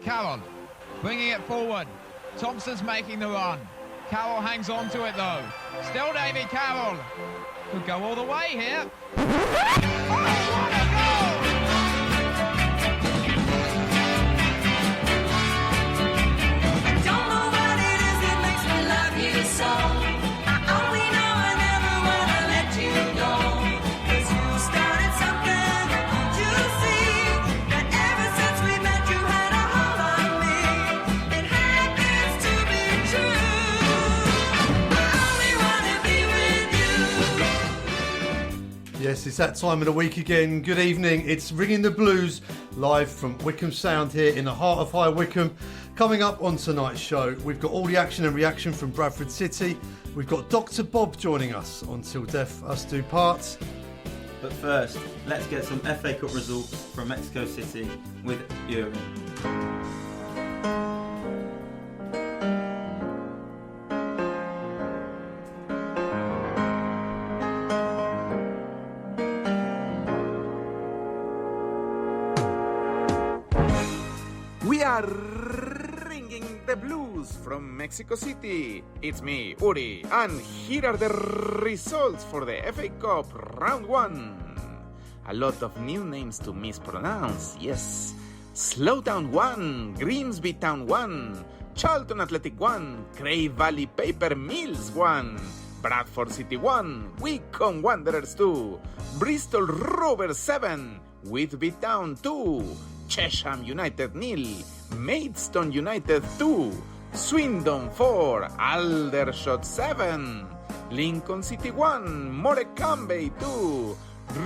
Carroll bringing it forward. Thompson's making the run. Carroll hangs on to it though. Still Davy Carroll. Could go all the way here. Oh, what a goal! I don't know what it is that makes me love you so. I only know I never wanna let you go. 'Cause you started something, you see, that ever since we met you had a hold on me. It happens to be true. I only wanna be with you. Yes, it's that time of the week again. Good evening. It's Ringing the Blues, live from Wycombe Sound here in the heart of High Wycombe. Coming up on tonight's show, we've got all the action and reaction from Bradford City. We've got Dr. Bob joining us on Till Death Us Do Part. But first, let's get some FA Cup results from Mexico City with Yuri. We are ringing the blues from Mexico City. It's me, Uri, and here are the results for the FA Cup Round 1. A lot of new names to mispronounce, yes. Slowdown 1, Grimsby Town 1, Charlton Athletic 1, Grey Valley Paper Mills 1, Bradford City 1, Wycombe Wanderers 2, Bristol Rovers 7, Whitby Town 2, Chesham United 0, Maidstone United 2, Swindon 4, Aldershot 7, Lincoln City 1, Morecambe 2,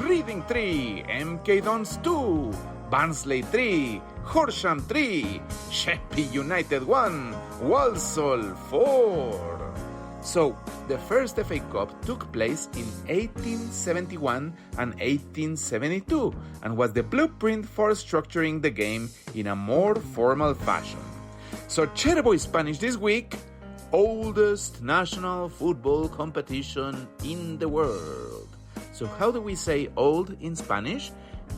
Reading 3, MK Dons 2, Barnsley 3, Horsham 3, Sheffield United 1, Walsall 4. So, the first FA Cup took place in 1871 and 1872 and was the blueprint for structuring the game in a more formal fashion. So, Chairboys Spanish this week, oldest national football competition in the world. So, how do we say old in Spanish?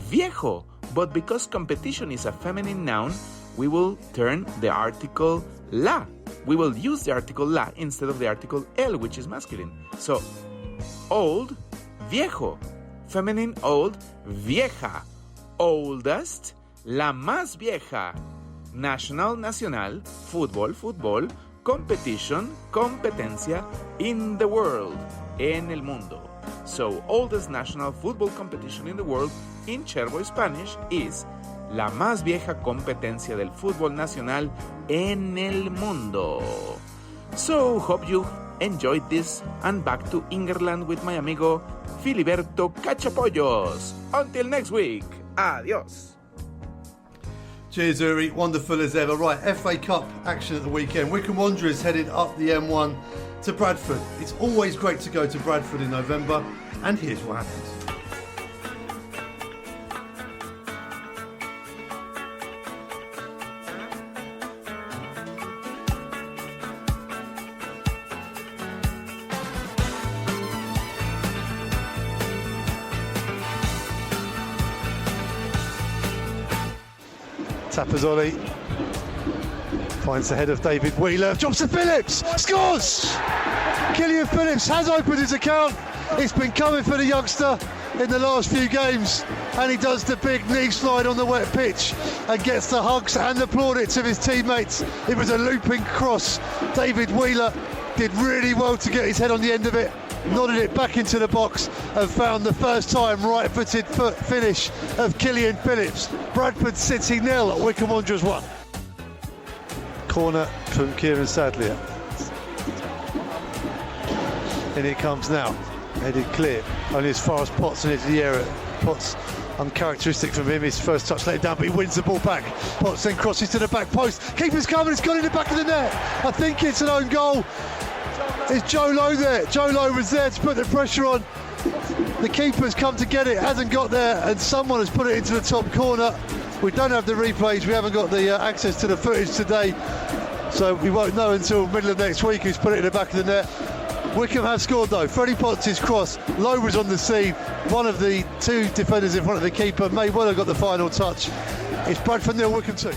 Viejo, but because competition is a feminine noun, we will turn the article la. We will use the article la instead of the article el, which is masculine. So, old, viejo. Feminine, old, vieja. Oldest, la más vieja. National, nacional. Fútbol, fútbol. Competition, competencia. In the world, en el mundo. So, oldest national football competition in the world in Chairboy Spanish is la más vieja competencia del fútbol nacional en el mundo. So, hope you enjoyed this, and back to England with my amigo Filiberto Cachapollos. Until next week, adios. Cheers, Uri. Wonderful as ever. Right, FA Cup action at the weekend. Wycombe Wanderers headed up the M1 to Bradford. It's always great to go to Bradford in November, and here's what happens. Tapazzoli finds the head of David Wheeler. Jumps to Phillips, scores! Killian Phillips has opened his account. It's been coming for the youngster in the last few games, and he does the big knee slide on the wet pitch and gets the hugs and the plaudits of his teammates. It was a looping cross. David Wheeler did really well to get his head on the end of it, nodded it back into the box and found the first time right-footed finish of Killian Phillips. Bradford City 0, Wycombe Wanderers 1. Corner from Kieran Sadlier. In it comes now, headed clear, only as far as Potts and into the area. Potts, uncharacteristic from him, his first touch let it down, but he wins the ball back. Potts then crosses to the back post, keeper's coming, it's gone in the back of the net. I think it's an own goal. Is Joe Lowe there? Joe Lowe was there to put the pressure on. The keeper's come to get it, hasn't got there, and someone has put it into the top corner. We don't have the replays, we haven't got the access to the footage today, so we won't know until middle of next week who's put it in the back of the net. Wycombe have scored though. Freddie Potts' cross, Lowe was on the scene, one of the two defenders in front of the keeper, may well have got the final touch. It's Bradford 0, Wycombe 2.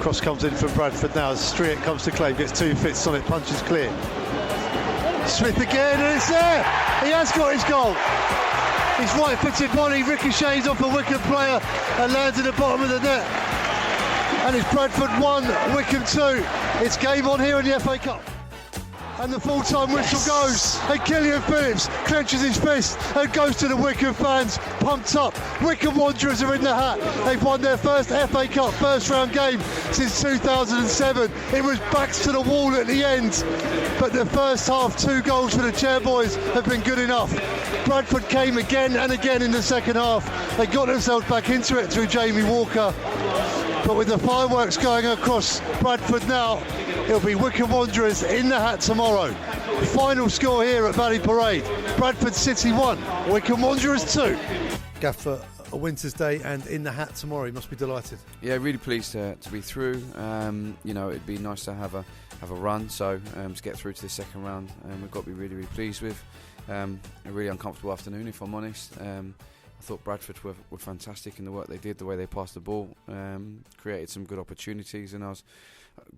Cross comes in from Bradford now. Striett comes to claim, gets 2 fits on it, punches clear. Smith again, and it's there! He has got his goal. His right-footed body ricochets off a Wycombe player and lands at the bottom of the net. And it's Bradford 1, Wycombe 2. It's game on here in the FA Cup. And the full-time whistle goes, and Killian Phillips clenches his fist and goes to the Wycombe fans, pumped up. Wycombe Wanderers are in the hat. They've won their first FA Cup first-round game since 2007. It was backs to the wall at the end, but the first half 2 goals for the Chairboys have been good enough. Bradford came again and again in the second half. They got themselves back into it through Jamie Walker. But with the fireworks going across Bradford now, it'll be Wycombe Wanderers in the hat tomorrow. Final score here at Valley Parade. Bradford City 1, Wycombe Wanderers 2. Gaffer, a winter's day and in the hat tomorrow. You must be delighted. Yeah, really pleased to be through. It'd be nice to have a run, so to get through to the second round, we've got to be really, really pleased with. A really uncomfortable afternoon, if I'm honest. I thought Bradford were fantastic in the work they did, the way they passed the ball, created some good opportunities, and I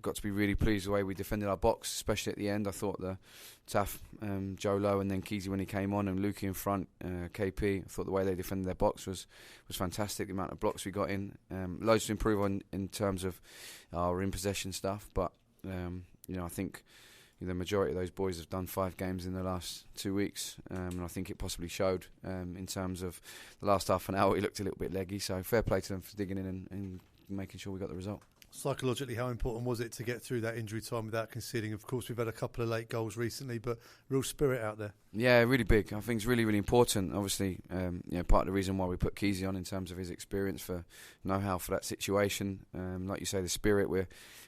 got to be really pleased the way we defended our box, especially at the end. I thought the Taff, Joe Lowe, and then Keezy when he came on, and Lukey in front, KP. I thought the way they defended their box was fantastic. The amount of blocks we got in, loads to improve on in terms of our in possession stuff. But I think the majority of those boys have done 5 games in the last 2 weeks, and I think it possibly showed in terms of the last half an hour. He looked a little bit leggy, so fair play to them for digging in and making sure we got the result. Psychologically, how important was it to get through that injury time without conceding? Of course, we've had a couple of late goals recently, but real spirit out there. Yeah, really big. I think it's really, really important. Obviously, part of the reason why we put Keezy on in terms of his experience for know-how for that situation. Like you say, the spirit.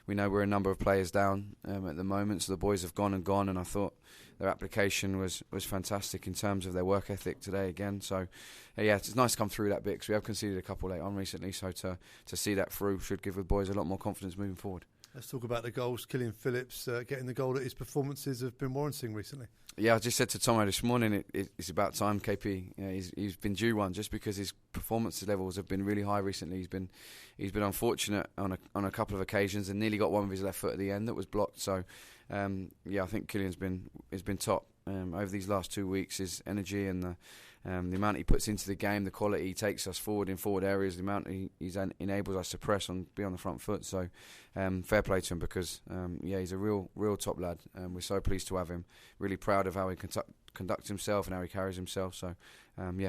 We know we're a number of players down at the moment, so the boys have gone, and I thought their application was fantastic in terms of their work ethic today again. So, it's nice to come through that bit because we have conceded a couple late on recently. So to see that through should give the boys a lot more confidence moving forward. Let's talk about the goals. Killian Phillips getting the goal that his performances have been warranting recently. Yeah, I just said to Tomo this morning, it's about time, KP. He's been due one just because his performance levels have been really high recently. He's been unfortunate on a couple of occasions and nearly got one with his left foot at the end that was blocked. So, I think Killian's been top over these last 2 weeks. His energy and the amount he puts into the game, the quality he takes us forward in forward areas, the amount he enables us to press be on the front foot. So fair play to him because he's a real top lad. We're so pleased to have him. Really proud of how he conducts himself and how he carries himself. So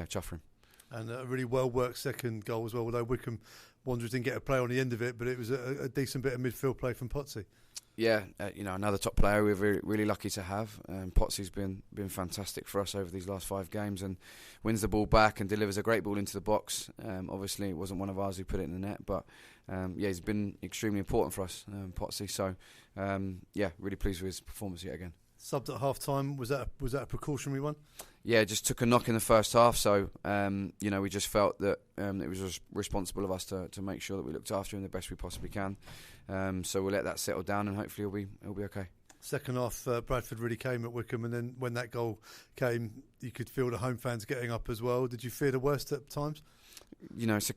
chuff for him. And a really well worked second goal as well. Although Wycombe Wanderers didn't get a play on the end of it, but it was a decent bit of midfield play from Potsy. Yeah, another top player we're really lucky to have. Potsy's been fantastic for us over these last 5 games and wins the ball back and delivers a great ball into the box. Obviously, it wasn't one of ours who put it in the net, but he's been extremely important for us, Potsy. So, really pleased with his performance yet again. Subbed at half time, was that a precautionary one? Yeah, just took a knock in the first half, so we just felt that it was responsible of us to make sure that we looked after him the best we possibly can. So we'll let that settle down and hopefully it'll be okay. Second half, Bradford really came at Wycombe, and then when that goal came, you could feel the home fans getting up as well. Did you fear the worst at times? It's a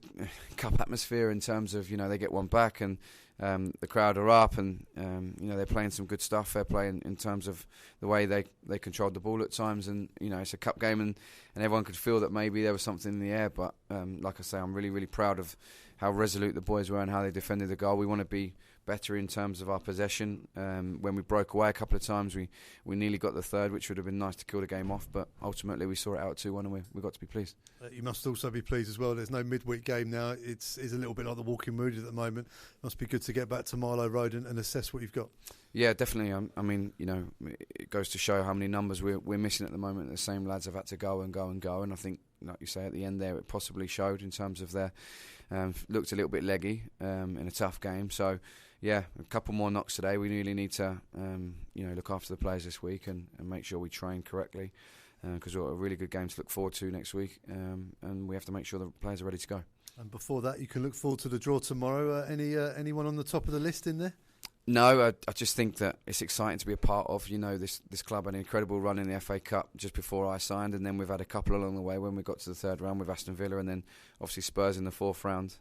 cup atmosphere in terms of they get one back and the crowd are up and they're playing some good stuff. Fair play in terms of the way they controlled the ball at times, and it's a cup game and everyone could feel that maybe there was something in the air. But like I say, I'm really, really proud of how resolute the boys were and how they defended the goal. We want to be better in terms of our possession. When we broke away a couple of times, we nearly got the third, which would have been nice to kill the game off, but ultimately we saw it out 2-1 and we got to be pleased. You must also be pleased as well. There's no midweek game now. It's a little bit like the Walking Mood at the moment. Must be good to get back to Marlow Road and assess what you've got. Yeah, definitely. I mean, it goes to show how many numbers we're missing at the moment. The same lads have had to go, and I think, like you say, at the end there, it possibly showed in terms of their looked a little bit leggy in a tough game. So, a couple more knocks today. We really need to, look after the players this week and make sure we train correctly because we've got a really good game to look forward to next week, and we have to make sure the players are ready to go. And before that, you can look forward to the draw tomorrow. Anyone on the top of the list in there? No, I just think that it's exciting to be a part of. This club had an incredible run in the FA Cup just before I signed, and then we've had a couple along the way when we got to the third round with Aston Villa, and then obviously Spurs in the fourth round.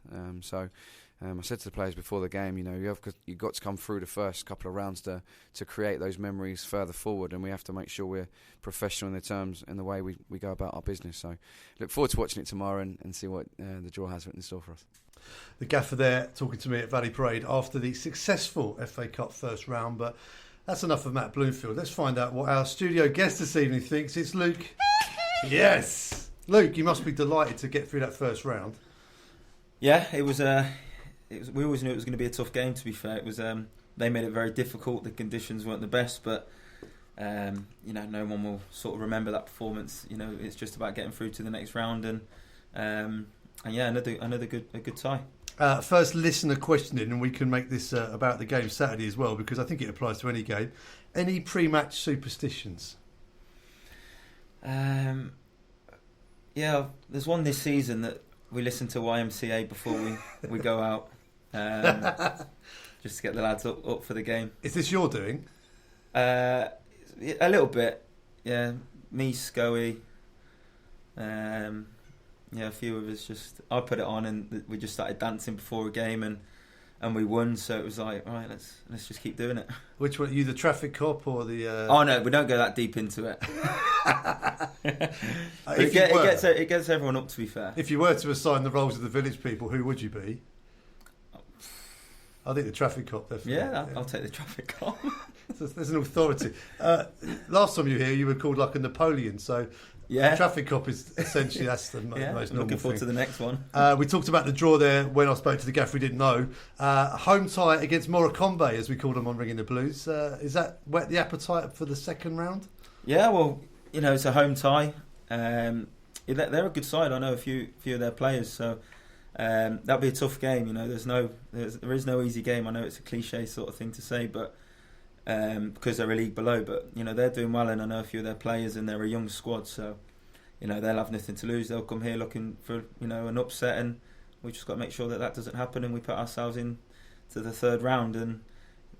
I said to the players before the game, you've got to come through the first couple of rounds to create those memories further forward, and we have to make sure we're professional in the way we go about our business. So look forward to watching it tomorrow and see what the draw has in store for us. The gaffer there talking to me at Valley Parade after the successful FA Cup first round, but that's enough of Matt Bloomfield. Let's find out what our studio guest this evening thinks. It's Luke. Yes! Luke, you must be delighted to get through that first round. Yeah, it was. We always knew it was going to be a tough game. To be fair, it was. They made it very difficult. The conditions weren't the best, but no one will sort of remember that performance. It's just about getting through to the next round, and another good tie. First listener questioning, and we can make this about the game Saturday as well, because I think it applies to any game. Any pre-match superstitions? Yeah, there's one this season that we listen to YMCA before we go out, just to get the lads up for the game. Is this your doing? A little bit, yeah. Me, Scoey, a few of us I put it on and we just started dancing before a game and we won. So it was like, all right, let's just keep doing it. Which one? Are you the traffic cop or the? Oh no, we don't go that deep into it. It gets everyone up. To be fair, if you were to assign the roles of the village people, who would you be? I think the traffic cop, definitely. Yeah, I'll take the traffic cop. There's an authority. Last time you were here, you were called like a Napoleon. So the traffic cop is essentially that's the most normal thing. Looking forward to the next one. We talked about the draw there when I spoke to the gaffer. We didn't know. Home tie against Wycombe, as we called them on Ringing the Blues. Is that whet the appetite for the second round? Yeah, well, it's a home tie. They're a good side. I know a few of their players, so that'll be a tough game. There is no easy game. I know it's a cliche sort of thing to say, but because they're a league below, but they're doing well, and I know a few of their players, and they're a young squad, so they'll have nothing to lose. They'll come here looking for an upset, and we just got to make sure that doesn't happen, and we put ourselves in to the third round, and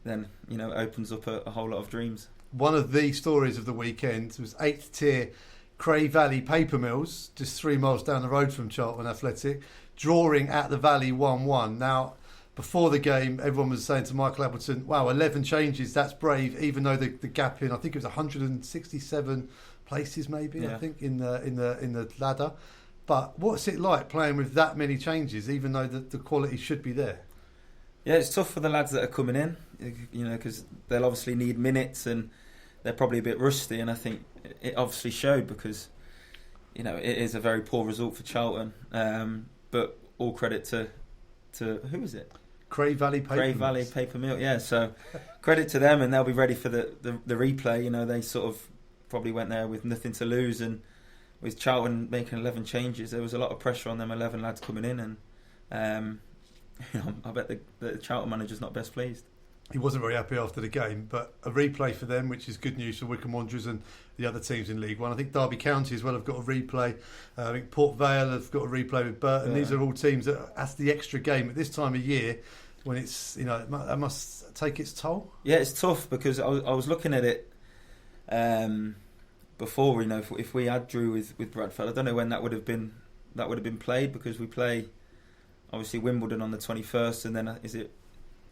then it opens up a whole lot of dreams. One of the stories of the weekend was 8th tier Cray Valley Paper Mills, just 3 miles down the road from Charlton Athletic, drawing at the Valley 1-1. Now, before the game, everyone was saying to Michael Appleton, wow, 11 changes, that's brave, even though the gap in, I think it was 167 places maybe, yeah. I think, in the ladder. But what's it like playing with that many changes, even though the quality should be there? Yeah, it's tough for the lads that are coming in, because they'll obviously need minutes and they're probably a bit rusty, and I think it obviously showed because, it is a very poor result for Charlton. But all credit to who is it? Cray Valley Paper Mill. Yeah, so credit to them, and they'll be ready for the replay. They sort of probably went there with nothing to lose, and with Charlton making 11 changes, there was a lot of pressure on them 11 lads coming in, and I bet the Charlton manager's not best pleased. He wasn't very happy after the game, but a replay for them, which is good news for Wycombe Wanderers and the other teams in League One. I think Derby County as well have got a replay. I think Port Vale have got a replay with Burton. Yeah. These are all teams that that's the extra game at this time of year when it's that must take its toll. Yeah, it's tough because I was looking at it before. If we had drew with Bradford, I don't know when that would have been played, because we play obviously Wimbledon on the 21st, and then is it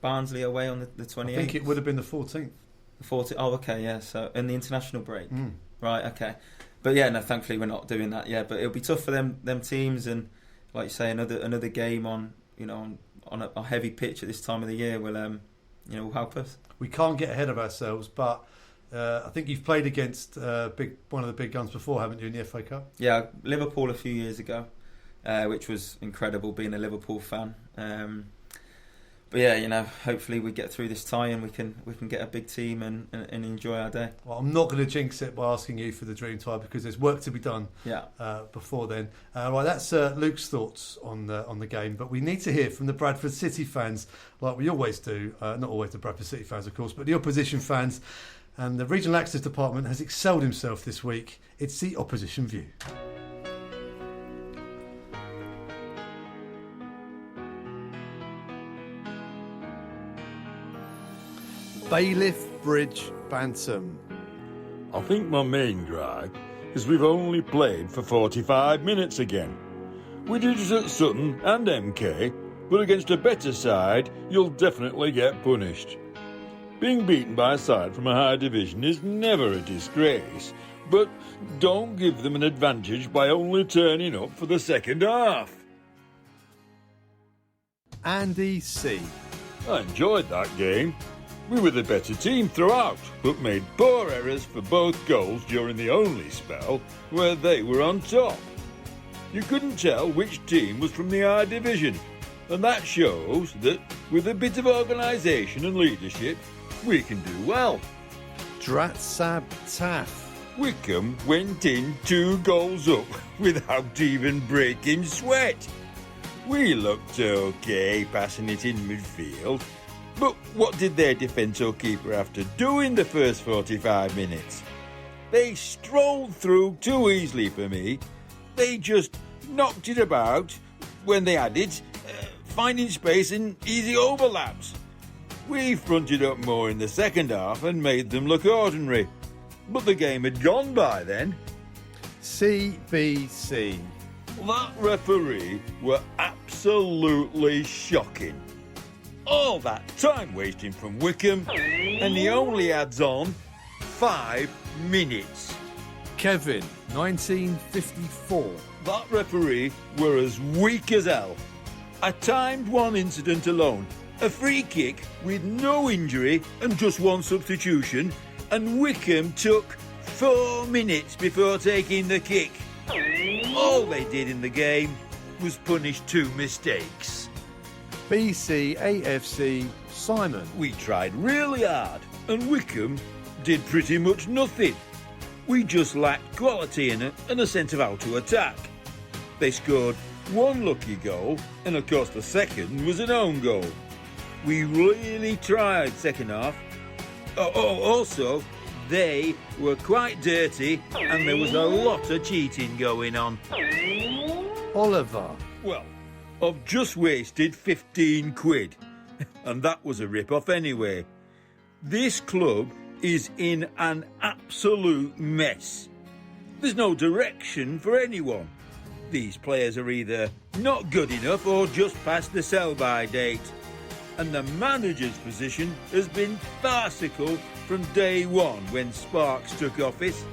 Barnsley away on the 28th? I think it would have been the 14th. The 14th. Oh, okay, yeah. So in the international break, right? Okay, but yeah, no. Thankfully, we're not doing that. Yeah, but it'll be tough for them teams, and like you say, another game on a heavy pitch at this time of the year will help us. We can't get ahead of ourselves, but I think you've played against one of the big guns before, haven't you, in the FA Cup? Yeah, Liverpool a few years ago, which was incredible being a Liverpool fan. But yeah, hopefully we get through this tie and we can get a big team and enjoy our day. Well, I'm not going to jinx it by asking you for the dream tie because there's work to be done. Yeah. Before then. Right, that's Luke's thoughts on the game. But we need to hear from the Bradford City fans, like we always do. Not always the Bradford City fans, of course, but the opposition fans. And the Regional Access Department has excelled himself this week. It's the Opposition View. Bailiff Bridge Bantam. I think my main gripe is we've only played for 45 minutes again. We did it at Sutton and MK, but against a better side, you'll definitely get punished. Being beaten by a side from a higher division is never a disgrace, but don't give them an advantage by only turning up for the second half. Andy C. I enjoyed that game. We were the better team throughout, but made poor errors for both goals during the only spell where they were on top. You couldn't tell which team was from the higher division, and that shows that with a bit of organisation and leadership, we can do well. Dratsab Taff. Wycombe went in 2 goals up without even breaking sweat. We looked okay passing it in midfield, but what did their defence or keeper have to do in the first 45 minutes? They strolled through too easily for me. They just knocked it about when they had it, finding space in easy overlaps. We fronted up more in the second half and made them look ordinary, but the game had gone by then. CBC. That referee were absolutely shocking. All that time wasting from Wycombe, and he only adds on 5 minutes. Kevin, 1954. That referee were as weak as hell. I timed one incident alone, a free kick with no injury and just 1 substitution, and Wycombe took 4 minutes before taking the kick. All they did in the game was punish 2 mistakes. BCAFC Simon. We tried really hard, and Wycombe did pretty much nothing. We just lacked quality in it and a sense of how to attack. They scored 1 lucky goal, and of course the second was an own goal. We really tried second half. Also, they were quite dirty, and there was a lot of cheating going on. Oliver. Well, I've just wasted 15 quid, and that was a rip-off anyway. This club is in an absolute mess. There's no direction for anyone. These players are either not good enough or just past the sell-by date. And the manager's position has been farcical from day one when Sparks took office.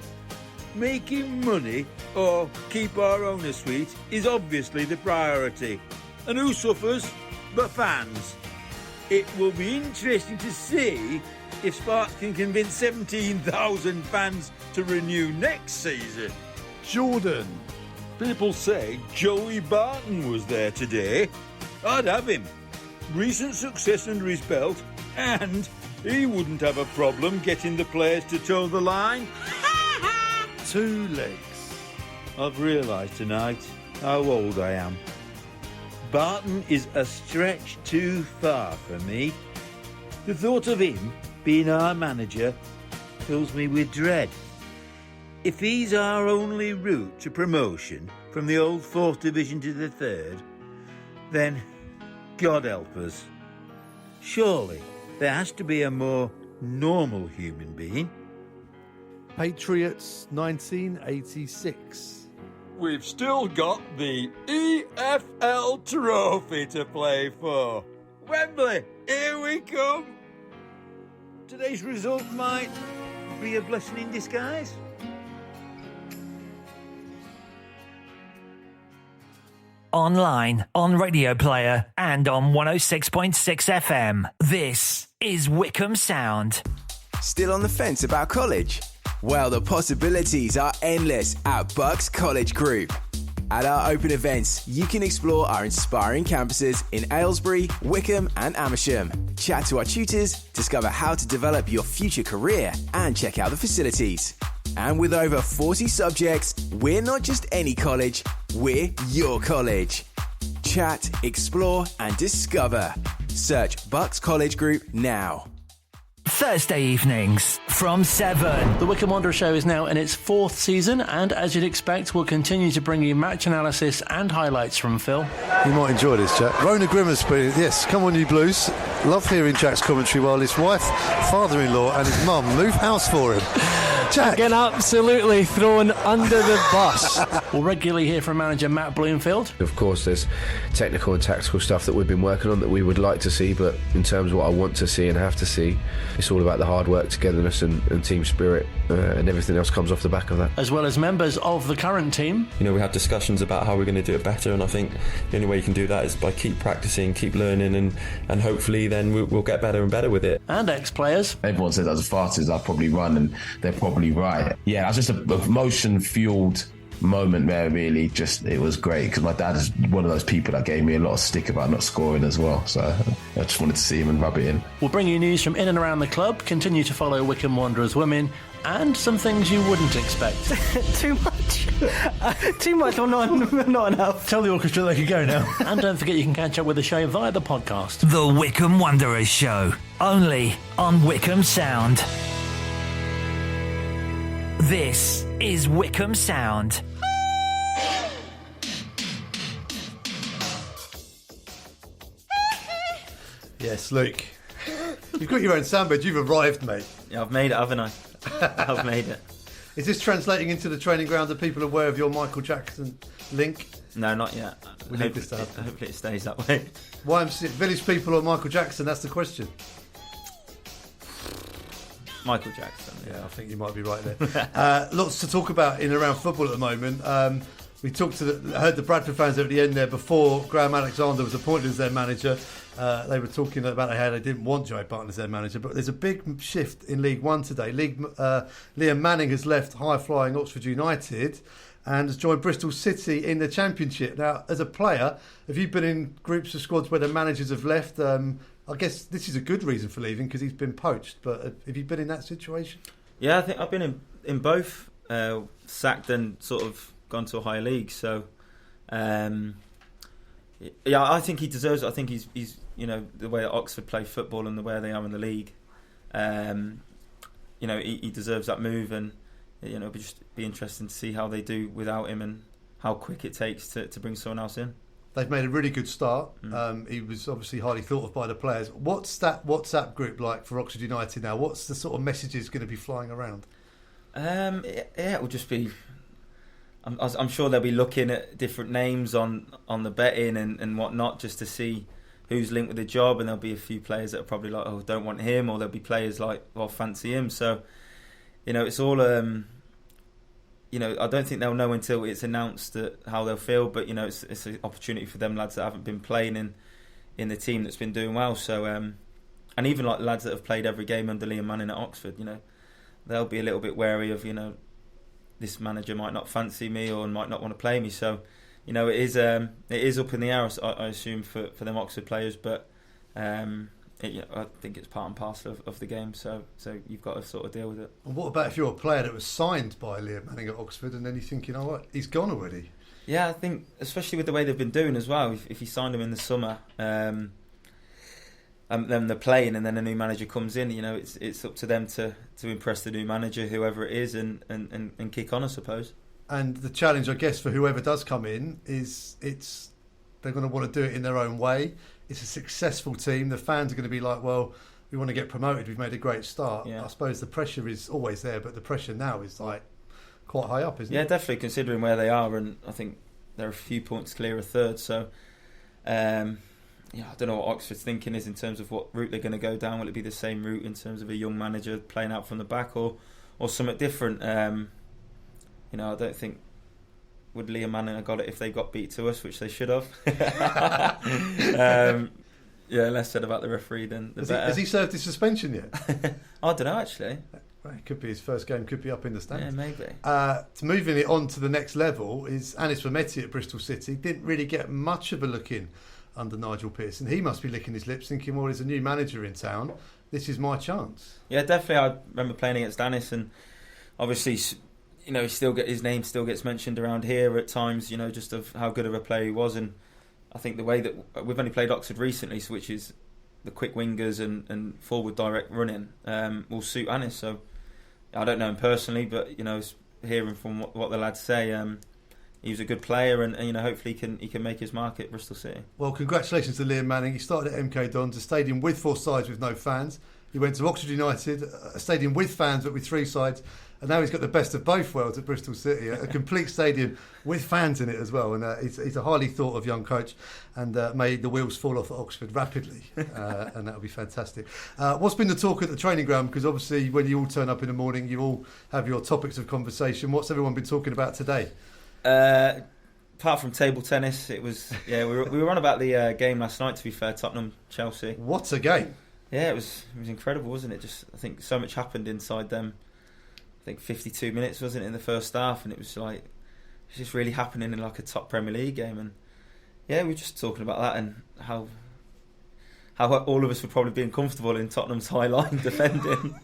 Making money or keep our owner sweet is obviously the priority. And who suffers? The fans. It will be interesting to see if Sparks can convince 17,000 fans to renew next season. Jordan. People say Joey Barton was there today. I'd have him. Recent success under his belt, and he wouldn't have a problem getting the players to toe the line. 2 legs. I've realised tonight how old I am. Barton is a stretch too far for me. The thought of him being our manager fills me with dread. If he's our only route to promotion from the old 4th Division to the 3rd, then God help us. Surely there has to be a more normal human being. Patriots 1986. We've still got the EFL trophy to play for. Wembley, here we come. Today's result might be a blessing in disguise. Online, on Radio Player, and on 106.6 FM. This is Wycombe Sound. Still on the fence about college? Well, the possibilities are endless at Bucks College Group. At our open events, you can explore our inspiring campuses in Aylesbury, Wycombe and Amersham. Chat to our tutors, discover how to develop your future career, and check out the facilities. And with over 40 subjects, we're not just any college, we're your college. Chat, explore and discover. Search Bucks College Group now. Thursday evenings from 7. The Wycombe Wanderers show is now in its 4th season, and as you'd expect, we'll continue to bring you match analysis and highlights from Phil. You might enjoy this, Jack. Rona Grimmersby, yes, come on you Blues. Love hearing Jack's commentary while his wife, father-in-law and his mum move house for him. Jack. Getting absolutely thrown under the bus. We'll regularly hear from manager Matt Bloomfield. Of course, there's technical and tactical stuff that we've been working on that we would like to see, but in terms of what I want to see and have to see, it's all about the hard work, togetherness and team spirit, and everything else comes off the back of that. As well as members of the current team. You know, we have discussions about how we're going to do it better, and I think the only way you can do that is by keep practicing, keep learning, and hopefully then we'll get better and better with it. And ex-players. Everyone says as fast as I probably run, and they're probably right. Yeah, that's just a motion-fueled moment where really just it was great, because my dad is one of those people that gave me a lot of stick about not scoring as well, so I just wanted to see him and rub it in. We'll bring you news from in and around the club, continue to follow Wycombe Wanderers women, and some things you wouldn't expect. Too much? Too much or not enough? Tell the orchestra they can go now. And don't forget you can catch up with the show via the podcast. The Wycombe Wanderers Show, only on Wycombe Sound. This is Wycombe Sound. Yes, Luke. You've got your own soundbed. You've arrived, mate. Yeah, I've made it, haven't I? I've made it. Is this translating into the training ground? Are people aware of your Michael Jackson link? No, not yet. We need this to happen. Hopefully it stays that way. YMCA, Village people or Michael Jackson? That's the question. Michael Jackson. Yeah, I think you might be right there. Lots to talk about in and around football at the moment. We talked heard the Bradford fans at the end there before Graham Alexander was appointed as their manager. They were talking about how they didn't want Joe Barton as their manager, but there's a big shift in League One today. Liam Manning has left high-flying Oxford United and has joined Bristol City in the Championship. Now, as a player, have you been in groups of squads where the managers have left? I guess this is a good reason for leaving because he's been poached, but have you been in that situation? Yeah, I think I've been in both, sacked and sort of gone to a higher league. So, yeah, I think he deserves it. I think he's you know, the way that Oxford play football and the way they are in the league, you know, he deserves that move, and you know, it'll just be interesting to see how they do without him and how quick it takes to bring someone else in. They've made a really good start. He was obviously highly thought of by the players. What's that WhatsApp group like for Oxford United now? What's the sort of messages going to be flying around? Yeah, it will just be. I'm sure they'll be looking at different names on the betting and whatnot, just to see who's linked with the job, and there'll be a few players that are probably like, oh, don't want him, or there'll be players like, well, fancy him. So, you know, it's all. You know, I don't think they'll know until it's announced how they'll feel, but you know, it's an opportunity for them lads that haven't been playing in the team that's been doing well. So, and even like lads that have played every game under Liam Manning at Oxford, you know, they'll be a little bit wary of, you know, this manager might not fancy me or might not want to play me. So, you know, it is up in the air, I assume, for them Oxford players, but I think it's part and parcel of the game, so you've got to sort of deal with it. And what about if you're a player that was signed by Liam Manning at Oxford and then you think, you know what, he's gone already? Yeah, I think, especially with the way they've been doing as well, if you signed him in the summer, and then they're playing and then a new manager comes in, you know, it's up to them to impress the new manager, whoever it is, and kick on, I suppose. And the challenge, I guess, for whoever does come in is they're going to want to do it in their own way. It's a successful team. The fans are going to be like, well, we want to get promoted. We've made a great start. Yeah. I suppose the pressure is always there, but the pressure now is like quite high up, isn't it? Yeah, definitely, considering where they are, and I think they're a few points clear of third. So, I don't know what Oxford's thinking is in terms of what route they're going to go down. Will it be the same route in terms of a young manager playing out from the back, or something different? I don't think. Would Liam Manning have got it if they got beat to us, which they should have? Less said about the referee than the better. Has he served his suspension yet? I don't know, actually. Well, it could be his first game, could be up in the stands. Yeah, maybe. Moving it on to the next level is Anis Vermette at Bristol City. Didn't really get much of a look in under Nigel Pearson. He must be licking his lips thinking, well, there's a new manager in town. This is my chance. Yeah, definitely. I remember playing against Anis, and obviously, you know, his name still gets mentioned around here at times, you know, just of how good of a player he was. And I think the way that we've only played Oxford recently, so which is the quick wingers and forward direct running, will suit Anis. So, I don't know him personally, but hearing from what the lads say, he was a good player, and hopefully he can make his mark at Bristol City. Well, congratulations to Liam Manning. He started at MK Dons, a stadium with 4 sides with no fans. He went to Oxford United, a stadium with fans but with 3 sides, and now he's got the best of both worlds at Bristol City, a complete stadium with fans in it as well. And he's a highly thought of young coach, and may the wheels fall off at Oxford rapidly, and that'll be fantastic. What's been the talk at the training ground? Because obviously when you all turn up in the morning, you all have your topics of conversation. What's everyone been talking about today? Apart from table tennis, it was we were on about the game last night. To be fair, Tottenham-Chelsea. What a game! Yeah, it was incredible, wasn't it? Just I think so much happened inside them. I think 52 minutes, wasn't it, in the first half, and it was like it's just really happening in like a top Premier League game. And yeah, we were just talking about that and how all of us were probably being comfortable in Tottenham's high line defending.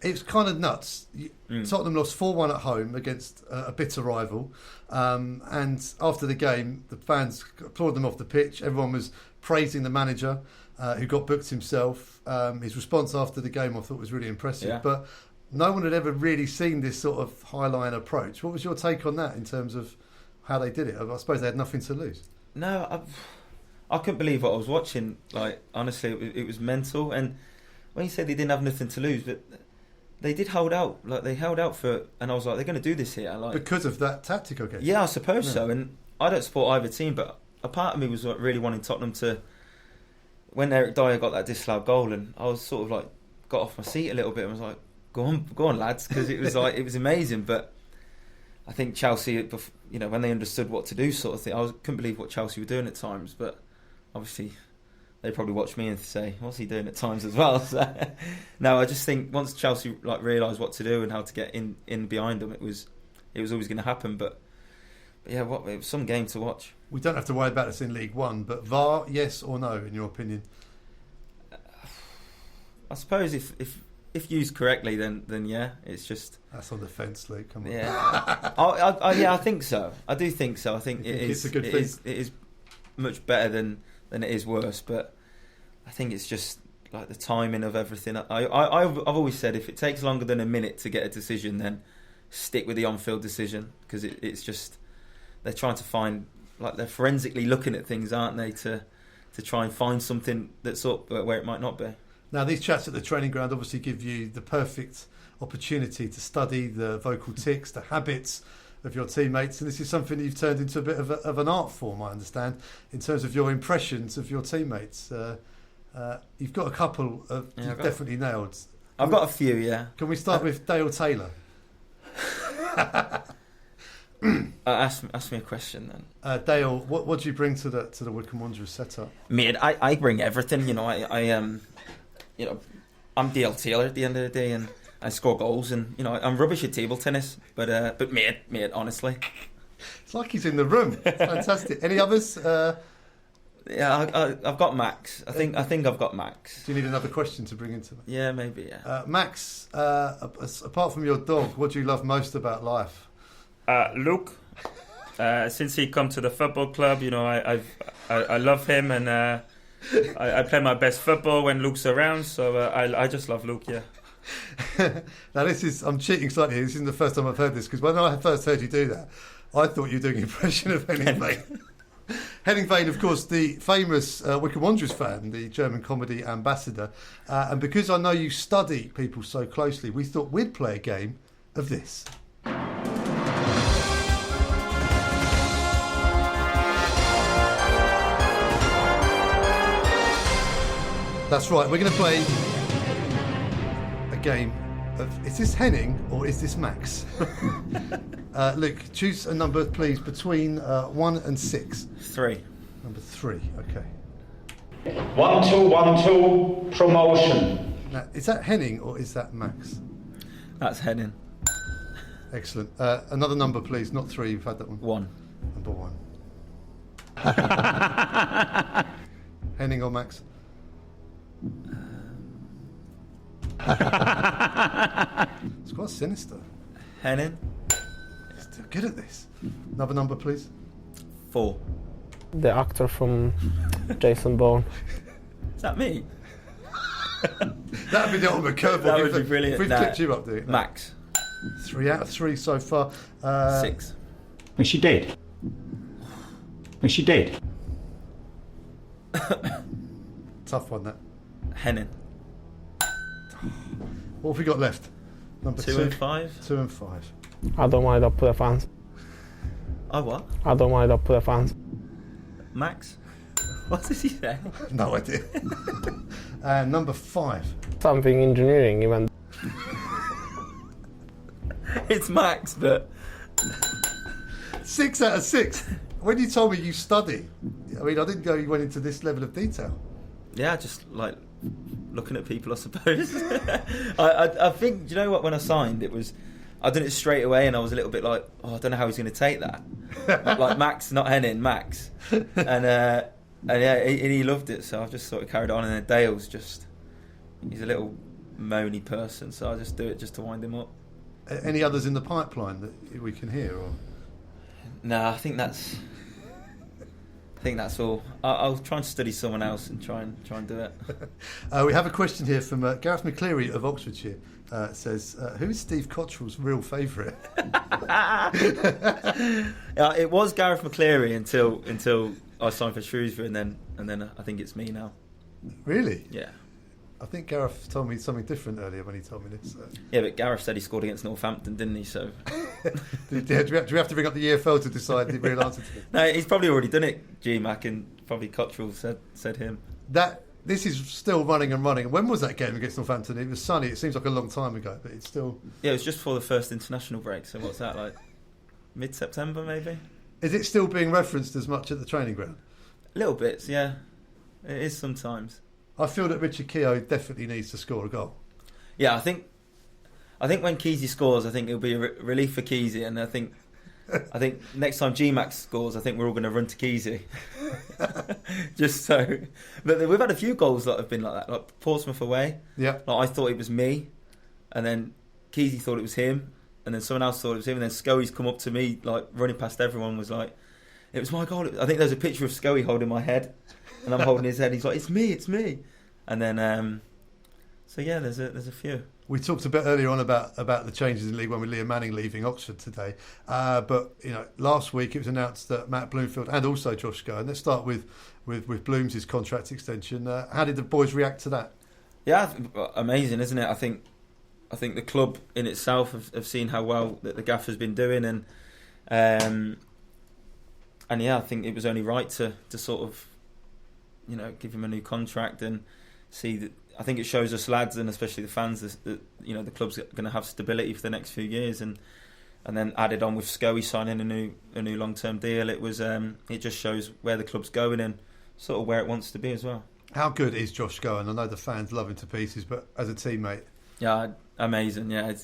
It's kind of nuts. Tottenham lost 4-1 at home against a bitter rival, and after the game the fans applauded them off the pitch. Everyone was praising the manager, who got booked himself. His response after the game I thought was really impressive, but no one had ever really seen this sort of high line approach. What was your take on that in terms of how they did it? I suppose they had nothing to lose. No, I couldn't believe what I was watching. Like, honestly, it was mental. And when you said they didn't have nothing to lose, but they did hold out. Like, they held out for it, and I was like, they're going to do this here. Like, because of that tactic, I guess. Yeah, I suppose so. And I don't support either team, but a part of me was really wanting Tottenham to. When Eric Dyer got that disallowed goal, and I was sort of like got off my seat a little bit and was like, go on, lads, because it was like it was amazing. But I think Chelsea, when they understood what to do, sort of thing, couldn't believe what Chelsea were doing at times. But obviously, they probably watch me and say, "What's he doing?" at times as well. So, no, I just think once Chelsea realised what to do and how to get in behind them, it was always going to happen. But yeah, it was some game to watch. We don't have to worry about this in League One, but VAR, yes or no, in your opinion? I suppose if used correctly, then yeah, it's just that's on the fence, Luke. Come on. Yeah, I think so. I do think so. I think it's a good thing. It is much better than it is worse. But I think it's just like the timing of everything. I've always said if it takes longer than a minute to get a decision, then stick with the on-field decision, because it's just they're trying to find, like, they're forensically looking at things, aren't they, to try and find something that's up where it might not be. Now, these chats at the training ground obviously give you the perfect opportunity to study the vocal tics, the habits of your teammates, and this is something you've turned into a bit of an art form, I understand, in terms of your impressions of your teammates. You've got a couple of you've definitely nailed. I've got a few, yeah. Can we start with Dale Taylor? Ask me a question then. Dale, what do you bring to the Wycombe Wanderers setup? Mate, I bring everything. I'm Dale Taylor at the end of the day, and I score goals, and I'm rubbish at table tennis, but mate, honestly, it's like he's in the room. It's fantastic. Any others? Yeah, I've got Max. I think I've got Max. Do you need another question to bring into it? Yeah, maybe. Yeah. Max, apart from your dog, what do you love most about life? Luke. Since he come to the football club, I love him, and I play my best football when Luke's around. So I just love Luke. Yeah. Now I'm cheating slightly here. This isn't the first time I've heard this, because when I first heard you do that, I thought you were doing an impression of Henning Vane. Henning Vane, of course, the famous Wycombe Wanderers fan, the German comedy ambassador. And because I know you study people so closely, we thought we'd play a game of this. That's right, we're going to play a game of, is this Henning or is this Max? Luke, choose a number, please, between 1 and 6. 3. Number 3, okay. 1-2-1-2, promotion. Now, is that Henning or is that Max? That's Henning. Excellent. Another number, please, not 3, you've had that one. 1. Number 1. Henning or Max? It's quite sinister. Henning. He's too good at this. Another number, please. 4. The actor from Jason Bourne. Is that me? That'd be the ultimate curveball. That would be brilliant. If we've clipped you up doing that. Max. 3 out of 3 so far. 6. Is she dead? Is she dead? Tough one, that. Henning. What have we got left? Number 2 and 5. 2 and 5. I don't mind up to the fans. Oh, what? I don't mind up to the fans. Max? What did he say? No idea. And number 5. Something engineering even. It's Max, but 6 out of 6. When you told me you study, I mean, I didn't go you went into this level of detail. yeah, just like looking at people, I suppose. I think, do you know what? When I signed, I did it straight away, and I was a little bit like, oh, I don't know how he's going to take that. Like Max, not Henning, Max, and yeah, he loved it. So I've just sort of carried on, and then Dale's he's a little moany person, so I just do it just to wind him up. Any others in the pipeline that we can hear? Or? No, I think that's all. I'll try and study someone else and try and do it. We have a question here from Gareth McCleary of Oxfordshire. Says, who's Steve Cottrell's real favourite? It was Gareth McCleary until I signed for Shrewsbury, and then I think it's me now. Really? Yeah. I think Gareth told me something different earlier when he told me this. Yeah, but Gareth said he scored against Northampton, didn't he? So do we have to bring up the EFL to decide the real answer to it? No, he's probably already done it, GMAC, and probably Cottrell said him. This is still running and running. When was that game against Northampton? It was sunny. It seems like a long time ago, but it's still... Yeah, it was just before the first international break, so what's that, like mid-September maybe? Is it still being referenced as much at the training ground? Little bits, yeah. It is sometimes. I feel that Richard Keogh definitely needs to score a goal. Yeah, I think when Keezy scores, I think it'll be a relief for Keezy, and I think next time GMAX scores, I think we're all going to run to Keezy. Just so. But we've had a few goals that have been like that, like Portsmouth away. Yeah. Like I thought it was me, and then Keezy thought it was him, and then someone else thought it was him, and then Scoey's come up to me, like running past everyone, was like, it was my goal. I think there's a picture of Scoey holding my head, and I'm holding his head. He's like, it's me. And then, so yeah, there's a few. We talked a bit earlier on about the changes in League One with Liam Manning leaving Oxford today. But last week it was announced that Matt Bloomfield and also Josh Scowen. Let's start with Blooms' contract extension. How did the boys react to that? Yeah, amazing, isn't it? I think the club in itself have seen how well that the gaffer's been doing, and yeah, I think it was only right to sort of give him a new contract and see that. I think it shows us lads, and especially the fans, that the club's going to have stability for the next few years, and then added on with Scoey signing a new long-term deal. It was it just shows where the club's going and sort of where it wants to be as well. How good is Josh Scowen? I know the fans love him to pieces, but as a teammate, yeah, amazing. Yeah,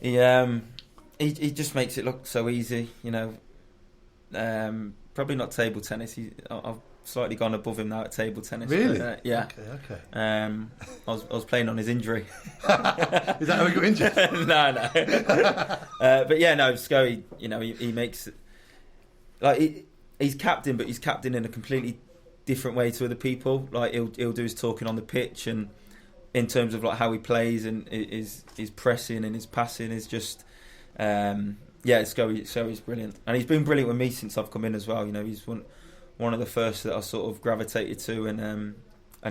he just makes it look so easy. Probably not table tennis. I've slightly gone above him now at table tennis. Really? But, yeah. Okay. I was playing on his injury. Is that how he got injured? No. But yeah, no, Scoey, he makes like he's captain, but he's captain in a completely different way to other people. Like he'll do his talking on the pitch, and in terms of like how he plays and his pressing and his passing is just Scoey's brilliant, and he's been brilliant with me since I've come in as well. He's one of the first that I sort of gravitated to, and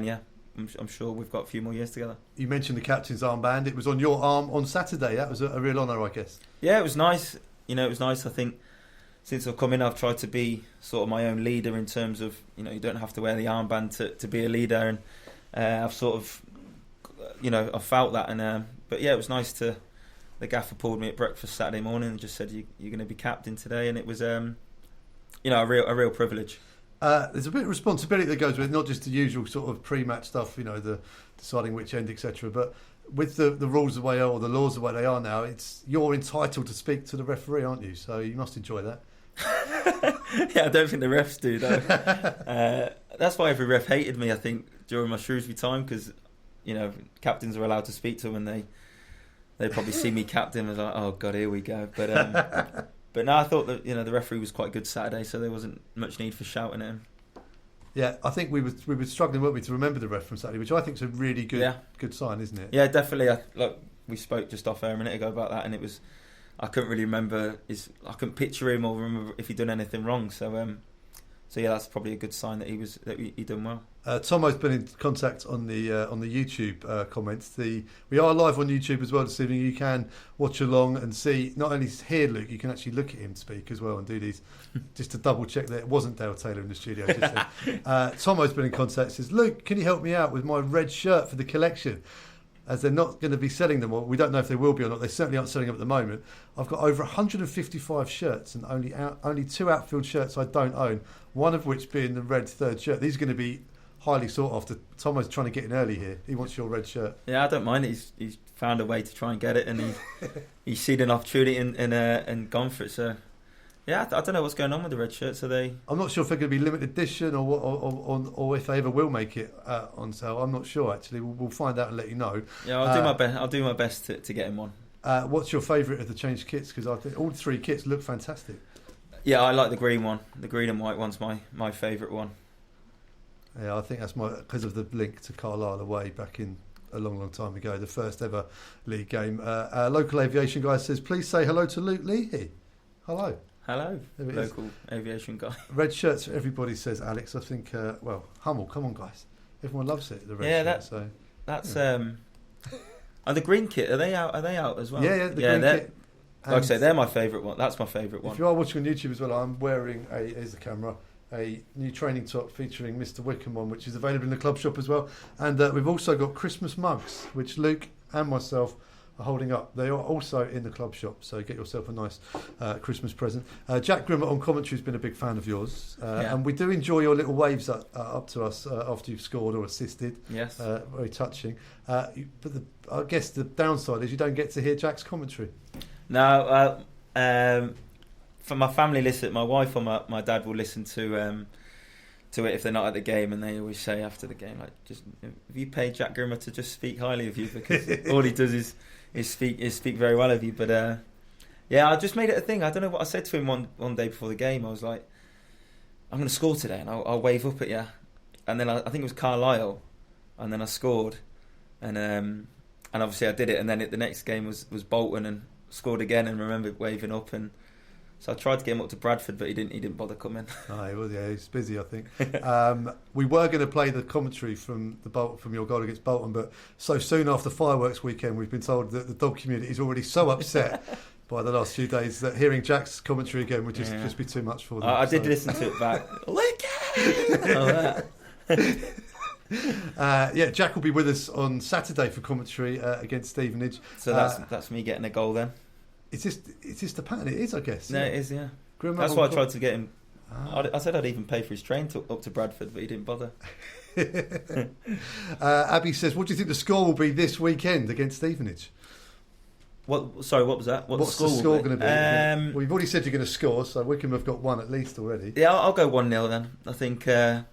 yeah, I'm sure we've got a few more years together. You mentioned the captain's armband. It was on your arm on Saturday. That was a real honour, I guess. Yeah, it was nice. It was nice. I think since I've come in, I've tried to be sort of my own leader in terms of, you don't have to wear the armband to be a leader, and I've sort of, I felt that, and but yeah, it was nice to. The gaffer pulled me at breakfast Saturday morning and just said, "You're going to be captain today," and it was, a real privilege. There's a bit of responsibility that goes with it, not just the usual sort of pre-match stuff, the deciding which end, etc. But with the rules the way or the laws the way they are now, you're entitled to speak to the referee, aren't you? So you must enjoy that. Yeah, I don't think the refs do though. That's why every ref hated me, I think, during my Shrewsbury time, because captains are allowed to speak to them, and they probably see me captain and was like, oh god, here we go. But no, I thought that the referee was quite good Saturday, so there wasn't much need for shouting at him. Yeah, I think we were struggling, weren't we, to remember the ref from Saturday, which I think is a really good sign, isn't it? Yeah, definitely. We spoke just off air a minute ago about that, and it was, I couldn't really remember I couldn't picture him or remember if he'd done anything wrong. So yeah, that's probably a good sign that he done well. Tomo's been in contact on the YouTube comments. We are live on YouTube as well this evening. You can watch along and see, not only hear Luke, you can actually look at him speak as well and do these, just to double check that it wasn't Dale Taylor in the studio. Tomo's been in contact. Says, Luke, can you help me out with my red shirt for the collection? As they're not going to be selling them, or we don't know if they will be or not. They certainly aren't selling them at the moment. I've got over 155 shirts and only 2 outfield shirts I don't own, one of which being the red third shirt. These are going to be highly sought after. Tomo's trying to get in early here. He wants your red shirt. Yeah, I don't mind it. He's found a way to try and get it, and he's seen an opportunity and gone for it. So yeah, I don't know what's going on with the red shirts. I'm not sure if they're going to be limited edition or if they ever will make it on sale. I'm not sure actually. We'll find out and let you know. Yeah, I'll do my best. I'll do my best to get him one. What's your favourite of the changed kits? Because I think all 3 kits look fantastic. Yeah, I like the green one. The green and white one's my favourite one. Yeah, I think that's because of the link to Carlisle away back in a long time ago, the first ever league game. Local aviation guy says, please say hello to Luke Leahy. Hello. Hello, local aviation guy. Red shirts for everybody, says Alex. I think, Hummel, come on, guys. Everyone loves it, the red shirt. That's... And the green kit, are they out as well? Yeah, the green kit. Like I say, they're my favourite one. That's my favourite one. If you are watching on YouTube as well, I'm wearing here's the camera, a new training top featuring Mr. Wycombe on, which is available in the club shop as well. And we've also got Christmas mugs, which Luke and myself are holding up. They are also in the club shop, so get yourself a nice Christmas present. Jack Grimmer on commentary has been a big fan of yours, and we do enjoy your little waves up to us after you've scored or assisted. Yes, very touching. But I guess the downside is you don't get to hear Jack's commentary. No, for my family, my wife or my dad will listen to it if they're not at the game, and they always say after the game, like, just have you paid Jack Grimmer to just speak highly of you, because all he does is speak very well of you. But I just made it a thing. I don't know what I said to him one day before the game. I was like, I'm going to score today, and I'll wave up at you. And then I think it was Carlisle, and then I scored, and obviously I did it. And then the next game was Bolton, and scored again, and remembered waving up. And so I tried to get him up to Bradford, but he didn't bother coming. Oh, he was, he's busy, I think. We were going to play the commentary from your goal against Bolton, but so soon after fireworks weekend, we've been told that the dog community is already so upset by the last few days that hearing Jack's commentary again would just be too much for them. I did listen to it back. Jack will be with us on Saturday for commentary against Stevenage. So that's me getting a goal then. It's just the pattern. It is, I guess. No, it is, yeah. That's why I tried to get him. I said I'd even pay for his train up to Bradford, but he didn't bother. Abby says, what do you think the score will be this weekend against Stevenage? Sorry, what was that? What's the score going to be? Well, you've already said you're going to score, so Wycombe have got 1 at least already. Yeah, I'll go 1-0 then. I think it's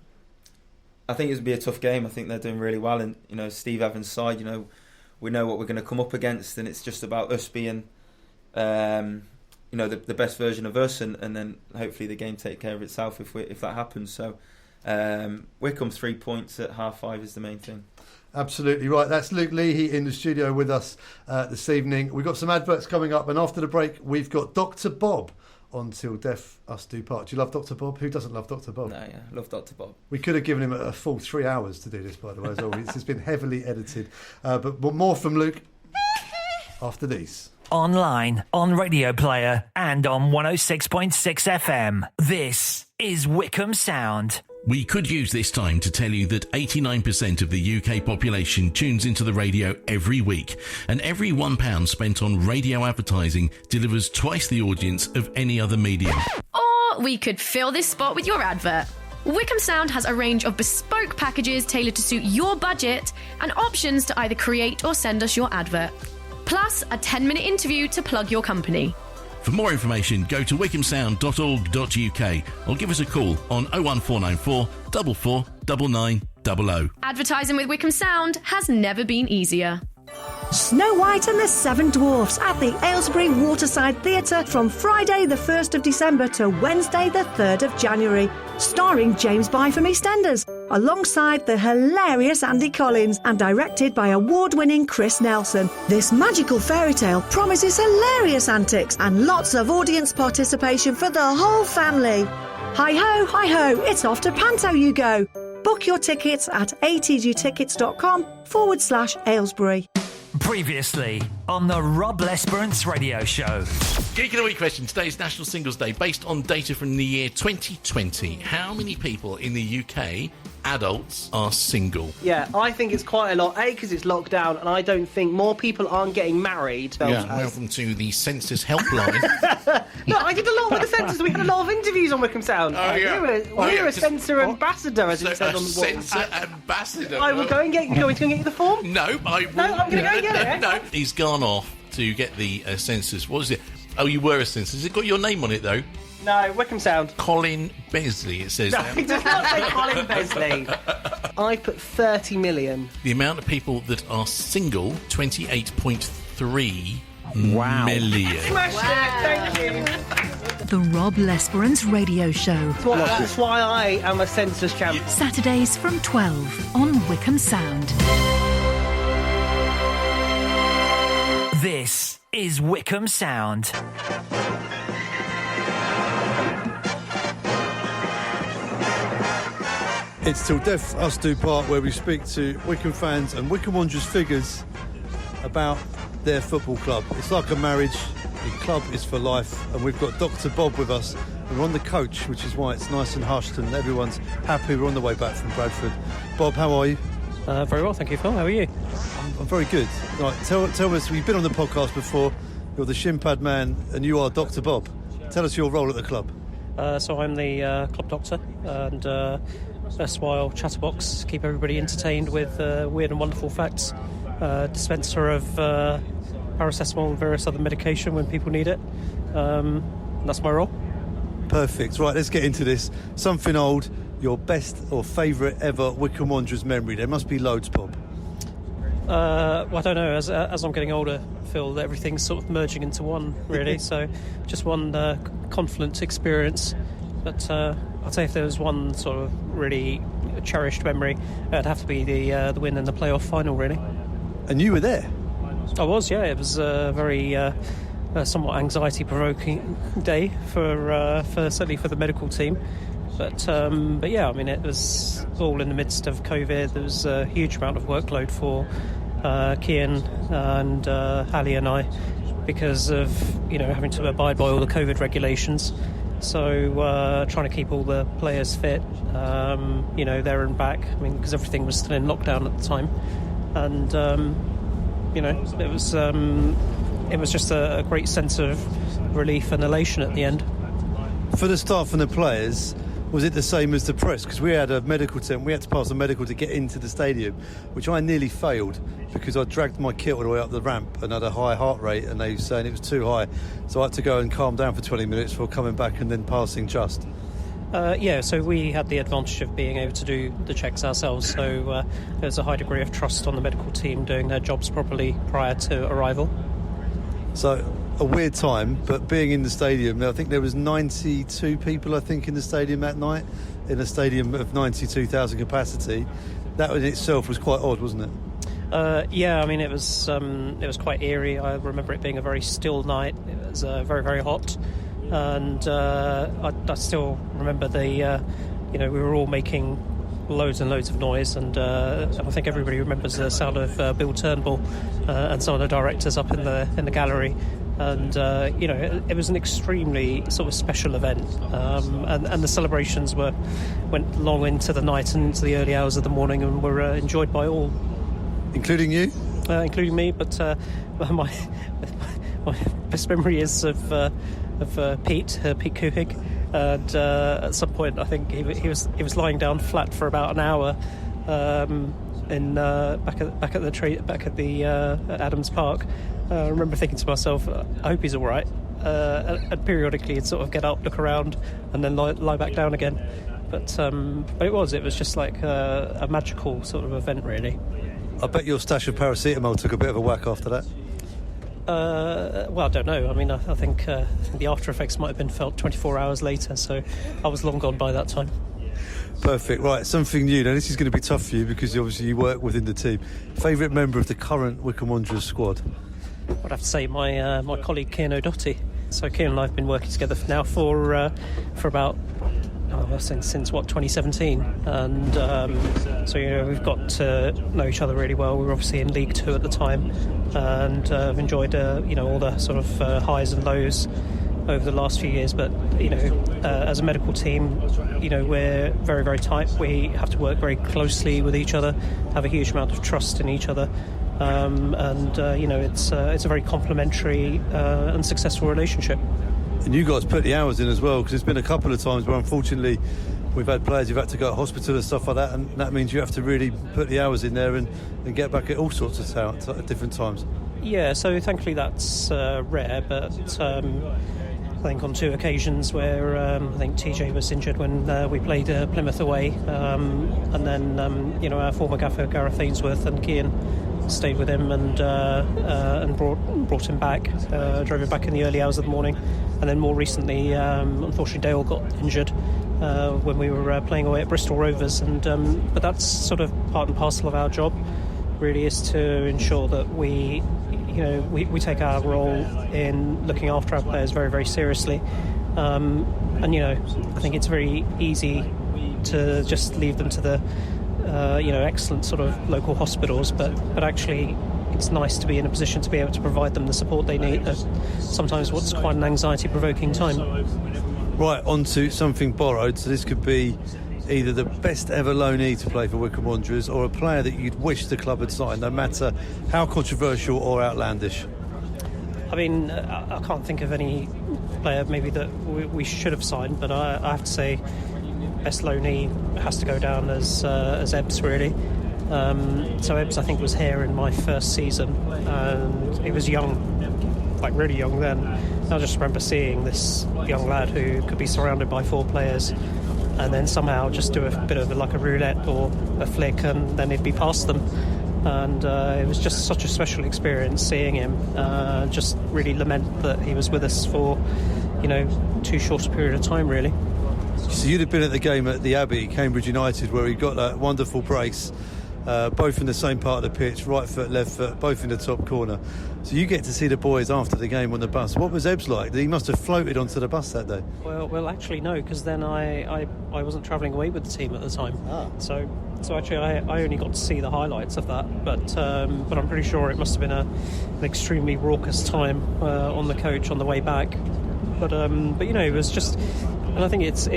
going to be a tough game. I think they're doing really well, and Steve Evans' side, we know what we're going to come up against, and it's just about us being the best version of us, and then hopefully the game take care of itself if that happens. So Wycombe 3 points at 5:30 is the main thing. Absolutely right. That's Luke Leahy in the studio with us this evening. We've got some adverts coming up, and after the break we've got Dr. Bob on Till Death Us Do Part. Do you love Dr. Bob? Who doesn't love Dr. Bob? No, yeah, love Dr. Bob. We could have given him a full 3 hours to do this, by the way, as well. It's been heavily edited. But more from Luke after these. Online, on Radio Player, and on 106.6 FM. This is Wycombe Sound. We could use this time to tell you that 89% of the UK population tunes into the radio every week, and every £1 spent on radio advertising delivers twice the audience of any other medium. Or we could fill this spot with your advert. Wycombe Sound has a range of bespoke packages tailored to suit your budget, and options to either create or send us your advert. Plus a 10-minute interview to plug your company. For more information, go to wycombesound.org.uk or give us a call on 01494 44 9900. Advertising with Wycombe Sound has never been easier. Snow White and the Seven Dwarfs at the Aylesbury Waterside Theatre from Friday the 1st of December to Wednesday the 3rd of January. Starring James Bye from EastEnders, alongside the hilarious Andy Collins and directed by award-winning Chris Nelson. This magical fairy tale promises hilarious antics and lots of audience participation for the whole family. Hi-ho, it's off to Panto you go. Book your tickets at atgtickets.com/Aylesbury. Previously on the Rob Lesperance Radio Show. Geek of the Week question. Today is National Singles Day. Based on data from the year 2020, how many people in the UK, adults, are single? Yeah, I think it's quite a lot. A, because it's locked down, and I don't think more people aren't getting married. Welcome to the Census Helpline. No, I did a lot with the census. We had a lot of interviews on Wycombe Sound. We're a censor ambassador, as it said on the wall. Censor ambassador. I will go and get you the form. No, I'm going to go and get it. No, he's gone off to get the census. What was it? Oh, you were a census. Has it got your name on it though? No, Wycombe Sound. Colin Besley, it says. No, it does not say Colin Besley. I put 30 million. The amount of people that are single, 28.3 million. Smashed it, thank you. The Rob Lesperance Radio Show. That's why I am a census champ. Saturdays from 12 on Wycombe Sound. This is Wycombe Sound. It's Till Death Us Do Part, where we speak to Wycombe fans and Wycombe Wanderers figures about their football club. It's like a marriage. The club is for life, and we've got Dr. Bob with us. And we're on the coach, which is why it's nice and hushed and everyone's happy. We're on the way back from Bradford. Bob, how are you? Very well, thank you, Phil. How are you? I'm very good. Right, tell us, you've been on the podcast before. You're the shin pad man, and you are Dr. Bob. Tell us your role at the club. So I'm the club doctor, and erstwhile chatterbox, keep everybody entertained with weird and wonderful facts. Dispenser of paracetamol and various other medication when people need it. That's my role. Perfect. Right, let's get into this. Something old, your best or favourite ever Wycombe Wanderers memory. There must be loads, Bob. Well, I don't know. As I'm getting older, I feel that everything's sort of merging into one, really. So just one confluent experience. But I'd say if there was one sort of really cherished memory, it'd have to be the win in the playoff final, really. And you were there? I was, yeah. It was a very somewhat anxiety-provoking day for certainly for the medical team. But yeah, I mean, it was all in the midst of COVID. There was a huge amount of workload for Kian and Hallie and I because of having to abide by all the COVID regulations. So trying to keep all the players fit, there and back. I mean, because everything was still in lockdown at the time, and it was just a great sense of relief and elation at the end. For the staff and the players, was it the same as the press? Because we had a medical tent, we had to pass a medical to get into the stadium, which I nearly failed because I dragged my kit all the way up the ramp and had a high heart rate, and they were saying it was too high. So I had to go and calm down for 20 minutes before coming back and then passing just. So we had the advantage of being able to do the checks ourselves, so there's a high degree of trust on the medical team doing their jobs properly prior to arrival. So a weird time, but being in the stadium, I think there was 92 people, in the stadium that night, in a stadium of 92,000 capacity. That in itself was quite odd, wasn't it? I mean, it was quite eerie. I remember it being a very still night. It was very, very hot, and I still remember we were all making loads and loads of noise, and I think everybody remembers the sound of Bill Turnbull and some of the directors up in the gallery. And it was an extremely sort of special event, and the celebrations went long into the night and into the early hours of the morning, and were enjoyed by all, including you, including me. But my best memory is of Pete Kuhig, and at some point I think he was lying down flat for about an hour back at Adams Park. I remember thinking to myself, I hope he's all right. And periodically he'd sort of get up, look around, and then lie back down again. But it was just like a magical sort of event, really. I bet your stash of paracetamol took a bit of a whack after that. Well, I don't know. I mean, I think the after effects might have been felt 24 hours later, so I was long gone by that time. Perfect. Right, something new. Now, this is going to be tough for you because obviously you work within the team. Favourite member of the current Wycombe Wanderers squad? I'd have to say my colleague Cian O'Doherty. So Cian and I have been working together now for about since 2017, and so we've got to know each other really well. We were obviously in League Two at the time, and have enjoyed all the sort of highs and lows over the last few years. But as a medical team, we're very, very tight. We have to work very closely with each other, have a huge amount of trust in each other. It's a very complementary and successful relationship. And you guys put the hours in as well, because there's been a couple of times where unfortunately we've had players who've had to go to hospital and stuff like that, and that means you have to really put the hours in there and get back at all sorts of talent at different times. Yeah, so thankfully that's rare, but I think on 2 occasions where I think TJ was injured when we played Plymouth away, and then our former gaffer Gareth Ainsworth and Cian stayed with him and brought him back, drove him back in the early hours of the morning, and then more recently, unfortunately, Dale got injured when we were playing away at Bristol Rovers, and but that's sort of part and parcel of our job. Really, is to ensure that we take our role in looking after our players very, very seriously, and I think it's very easy to just leave them to the excellent sort of local hospitals, but actually it's nice to be in a position to be able to provide them the support they need at sometimes what's quite an anxiety-provoking time. Right, on to something borrowed. So this could be either the best ever loanee to play for Wycombe Wanderers or a player that you'd wish the club had signed, no matter how controversial or outlandish. I mean, I can't think of any player maybe that we should have signed, but I have to say best loanee has to go down as Ebbs, really. So Ebbs, I think, was here in my first season, and he was young, like really young then. I just remember seeing this young lad who could be surrounded by 4 players and then somehow just do a bit of like a roulette or a flick, and then he'd be past them. And it was just such a special experience seeing him. Just really lament that he was with us for, too short a period of time, really. So you'd have been at the game at the Abbey, Cambridge United, where he got that wonderful brace, both in the same part of the pitch, right foot, left foot, both in the top corner. So you get to see the boys after the game on the bus. What was Ebbs like? He must have floated onto the bus that day. Well, actually no, because then I wasn't travelling away with the team at the time. So actually I only got to see the highlights of that, but I'm pretty sure it must have been an extremely raucous time on the coach on the way back. But it was just, and I think it's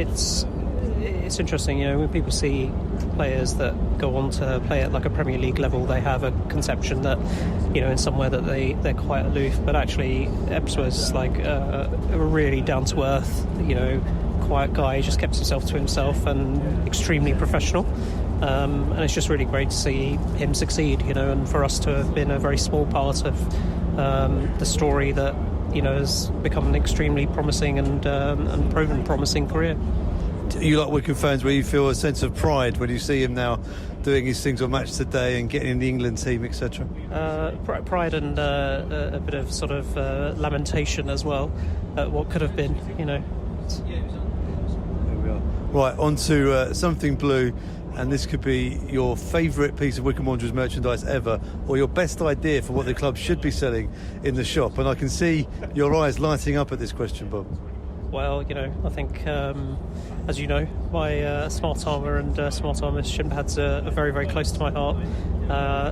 interesting, when people see players that go on to play at like a Premier League level, they have a conception that, in somewhere that they're quite aloof, but actually Ebbs was like a really down-to-earth, quiet guy. He just kept himself to himself and extremely professional. And it's just really great to see him succeed, and for us to have been a very small part of the story that, has become an extremely promising and proven promising career. You like Wycombe fans where you feel a sense of pride when you see him now doing his things on Match Today and getting in the England team, etc.? Pride and a bit of sort of lamentation as well at what could have been, There we are. Right, on to something blue, and this could be your favourite piece of Wycombe Wanderers merchandise ever, or your best idea for what the club should be selling in the shop. And I can see your eyes lighting up at this question, Bob. Well, I think, as you know, my Smart Armour and Smart Armour shin pads are very, very close to my heart.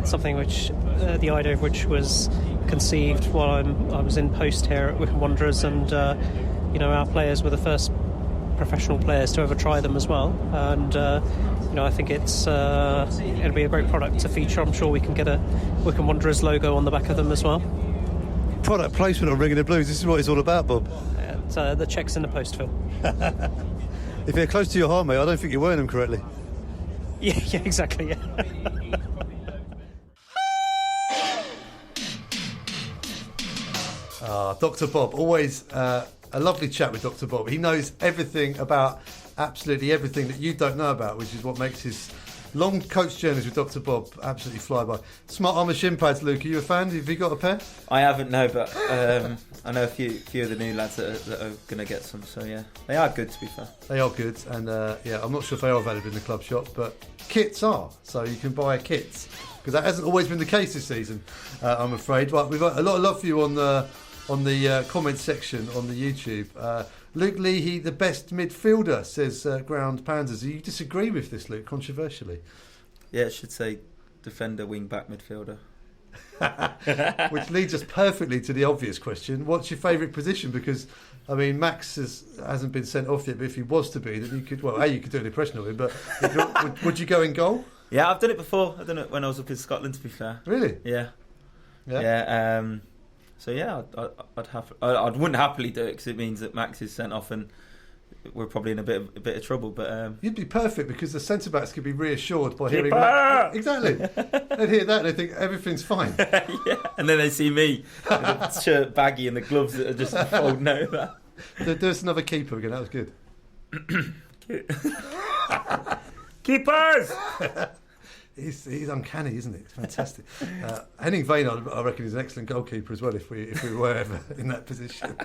Something which, the idea of which was conceived while I was in post here at Wycombe Wanderers, and our players were the first professional players to ever try them as well. And I think it's going to be a great product to feature. I'm sure we can get a Wycombe Wanderers logo on the back of them as well. Product placement on Ring of the Blues. This is what it's all about, Bob. The check's in the post, Phil. If they're close to your heart, mate, I don't think you're wearing them correctly. Yeah, exactly, yeah. Dr. Bob, always a lovely chat with Dr. Bob. He knows everything about absolutely everything that you don't know about, which is what makes his Long coach journeys with Dr. Bob, absolutely fly by. Smart Armour shin pads, Luke, are you a fan? Have you got a pair? I haven't, no, but I know a few of the new lads that are going to get some, so yeah. They are good, to be fair. They are good, and I'm not sure if they are available in the club shop, but kits are, so you can buy kits, because that hasn't always been the case this season, I'm afraid. Right, we've got a lot of love for you on the comments section on the YouTube. Luke Leahy, the best midfielder, says Ground Panzers. Do you disagree with this, Luke, controversially? Yeah, it should say defender, wing back, midfielder. Which leads us perfectly to the obvious question: what's your favourite position? Because I mean, Max hasn't been sent off yet, but if he was to be, then you could. Well, you could do an impression of him, but would you go in goal? Yeah, I've done it before. I've done it when I was up in Scotland. To be fair, really? Yeah. So yeah, I wouldn't happily do it because it means that Max is sent off and we're probably in a bit of trouble. But you'd be perfect because the centre backs could be reassured by hearing that. Exactly. They'd hear that and they think everything's fine. Yeah, and then they see me with the shirt baggy and the gloves that are just folding over. There's another keeper again. That was good. Keepers. He's uncanny, isn't he? It's fantastic. Henning Vane, I reckon, is an excellent goalkeeper as well if we were ever in that position.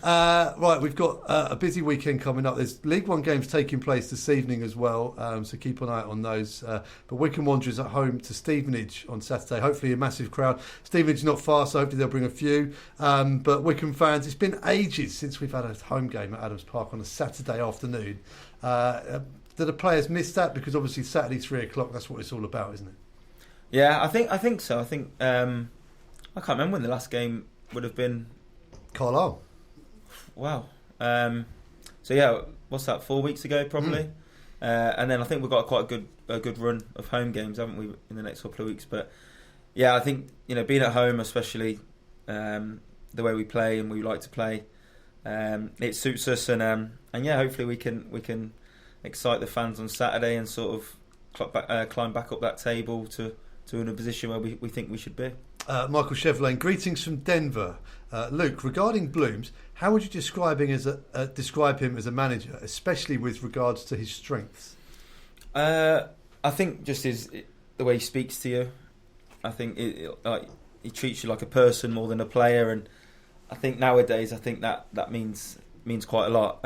Right, we've got a busy weekend coming up. There's League One games taking place this evening as well, so keep an eye on those. But Wycombe Wanderers at home to Stevenage on Saturday. Hopefully a massive crowd. Stevenage not far, so hopefully they'll bring a few. But Wycombe fans, it's been ages since we've had a home game at Adams Park on a Saturday afternoon. Do the players miss that? Because obviously Saturday 3:00, that's what it's all about, isn't it? Yeah, I think so. I think I can't remember when the last game would have been. Carlisle. Wow. So yeah, what's that? 4 weeks ago, probably. And then I think we've got quite a good run of home games, haven't we, in the next couple of weeks? But yeah, I think being at home, especially the way we play and we like to play, it suits us. And yeah, hopefully we can excite the fans on Saturday and sort of climb back up that table to in a position where we think we should be. Michael Chevelaine, greetings from Denver. Luke, regarding Blooms, how would you describe him as a manager, especially with regards to his strengths? I think just the way he speaks to you. I think he treats you like a person more than a player, and I think nowadays that means quite a lot.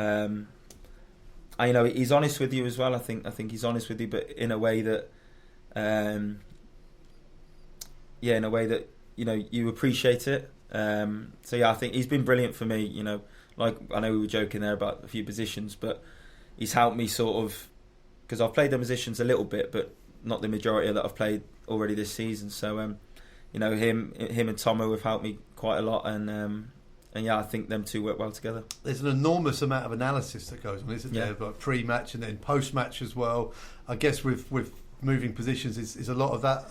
He's honest with you as well. I think he's honest with you, but in a way that, you appreciate it. So yeah, I think he's been brilliant for me. Like I know we were joking there about a few positions, but he's helped me sort of because I've played the positions a little bit, but not the majority that I've played already this season. So him and Tomo have helped me quite a lot, and yeah, I think them two work well together. There's an enormous amount of analysis that goes on, isn't there? But pre-match and then post-match as well. I guess with moving positions is a lot of that,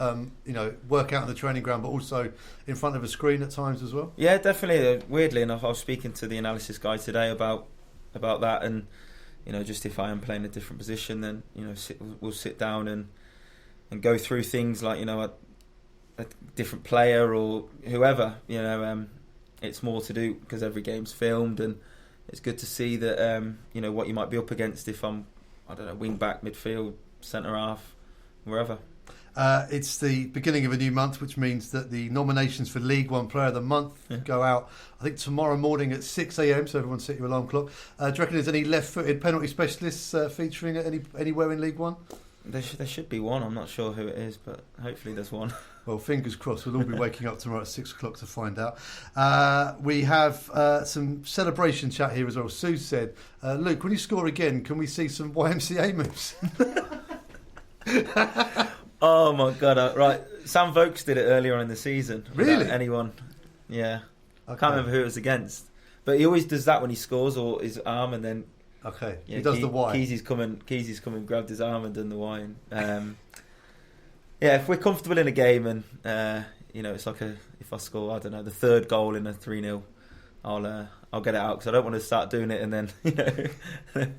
work out on the training ground, but also in front of a screen at times as well. Yeah, definitely. Weirdly enough, I was speaking to the analysis guy today about that, and just if I am playing a different position, then we'll sit down and go through things like a different player or whoever. It's more to do because every game's filmed, and it's good to see that what you might be up against if I'm wing back, midfield, centre half, wherever. It's the beginning of a new month, which means that the nominations for League One Player of the Month go out, I think, tomorrow morning at 6 a.m, so everyone set your alarm clock. Do you reckon there's any left-footed penalty specialists featuring anywhere in League One? There should be one. I'm not sure who it is, but hopefully there's one. Well, fingers crossed. We'll all be waking up tomorrow at 6 o'clock to find out. We have some celebration chat here as well. Sue said, Luke, when you score again, can we see some YMCA moves? Oh my God! Right, Sam Vokes did it earlier on in the season. Really? Anyone? Yeah. Okay. I can't remember who it was against, but he always does that when he scores, or his arm, and then. Okay. Yeah, he does the Y. Keezy's come and grabbed his arm and done the Y. And, yeah, if we're comfortable in a game, and it's like if I score, I don't know, the third goal in a 3-0 I'll get it out, because I don't want to start doing it and then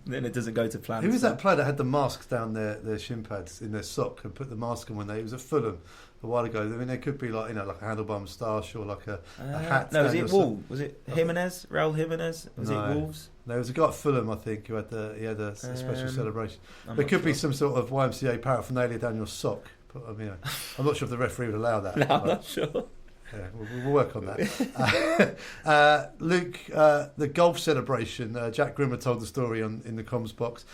then it doesn't go to plan. Who was that player that had the masks down their shin pads in their sock and put the mask on when it was at Fulham a while ago? I mean, there could be like a handlebar moustache or like a hat. No, was it Wolves? Was it Jimenez? Raul Jimenez? Was it Wolves? No, there was a guy at Fulham, I think, who had a special celebration. There could be some sort of YMCA paraphernalia down your sock. But, I mean, I'm not sure if the referee would allow that. No, I'm not sure. Yeah, we'll work on that. Luke, the golf celebration, Jack Grimmer told the story in the comms box.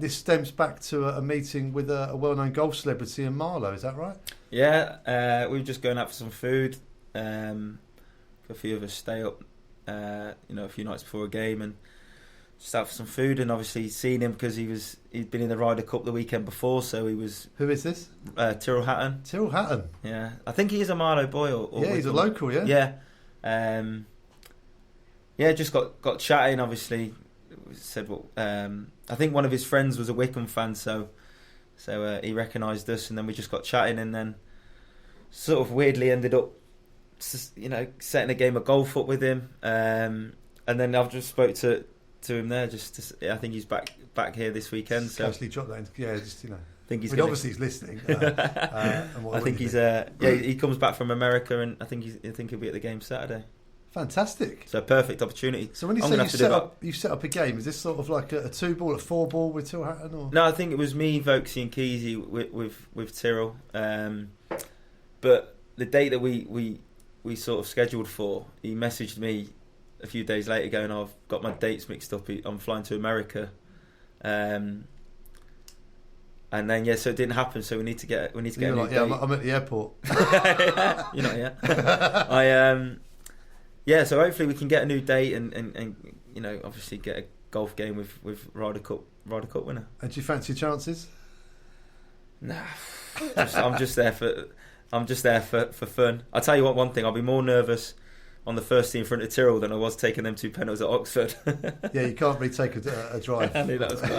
This stems back to a meeting with a well-known golf celebrity in Marlow, is that right? Yeah, we were just going out for some food. A few of us stay up, a few nights before a game, and just out for some food, and obviously seen him because he'd been in the Ryder Cup the weekend before, so he was. Who is this? Tyrrell Hatton. Tyrrell Hatton. Yeah, I think he is a Marlow boy. Or he's a local. Yeah. Yeah. Just got chatting. Obviously, said what. I think one of his friends was a Wycombe fan, so he recognised us, and then we just got chatting, and then sort of weirdly ended up, setting a game of golf up with him, and then I've just spoke to him there. I think he's back here this weekend. So actually dropped that. I think he's. Obviously he's listening. I think he's. He comes back from America, and I think he'll be at the game Saturday. Fantastic. So perfect opportunity. So when you say you set up a game, is this sort of like a 2-ball, a 4-ball with Tyrrell Hatton? Or? No, I think it was me, Vokesy and Keezy with Tyrrell. But the date that we sort of scheduled for, he messaged me a few days later going, I've got my dates mixed up, I'm flying to America, and then so it didn't happen, so we need to get a new date. I'm at the airport. You're not yet. So hopefully we can get a new date and obviously get a golf game with Ryder Cup winner. And do you fancy your chances? Nah, I'm just there for fun. I'll tell you what, one thing, I'll be more nervous on the first tee in front of Tyrrell than I was taking them 2 penalties at Oxford. Yeah, you can't really take a drive. I knew that was good.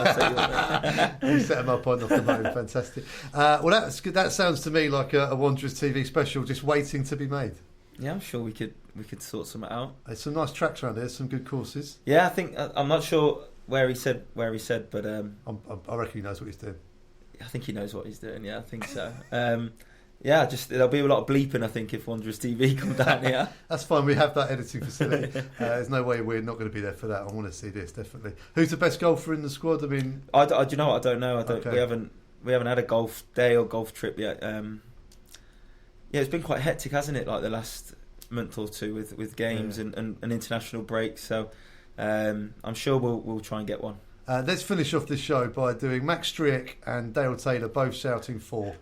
You set them up on the phone. Fantastic. Well, that's good. That sounds to me like a Wanderers TV special just waiting to be made. Yeah, I'm sure we could sort something out. There's some nice tracks around there, some good courses. Yeah, I think I'm not sure where he said, but I reckon he knows what he's doing. I think he knows what he's doing. Yeah, I think so. There'll be a lot of bleeping, I think, if Wanderers TV come down here. That's fine. We have that editing facility. There's no way we're not going to be there for that. I want to see this definitely. Who's the best golfer in the squad? I mean, do you know what? I don't know. Okay. We haven't had a golf day or golf trip yet. It's been quite hectic, hasn't it? Like the last month or two with games and international breaks. So I'm sure we'll try and get one. Let's finish off this show by doing Max Striek and Dale Taylor both shouting "Fore."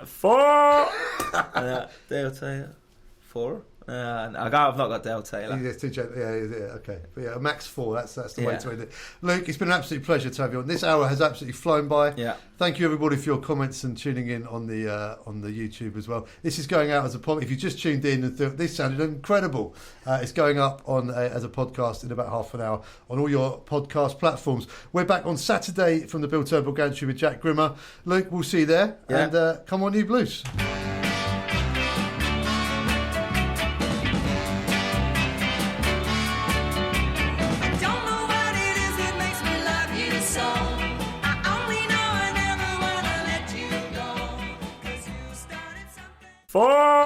Fore. Dale Taylor. Fore. I've not got Dale Taylor. Yeah, okay. But yeah, Max Fore. That's the way to end it. Luke, it's been an absolute pleasure to have you on. This hour has absolutely flown by. Yeah. Thank you everybody for your comments and tuning in on the YouTube as well. This is going out as a podcast. If you just tuned in and thought this sounded incredible, it's going up as a podcast in about half an hour on all your podcast platforms. We're back on Saturday from the Bill Turnbull Gantry with Jack Grimmer. Luke, we'll see you there. Yeah. And come on, you Blues.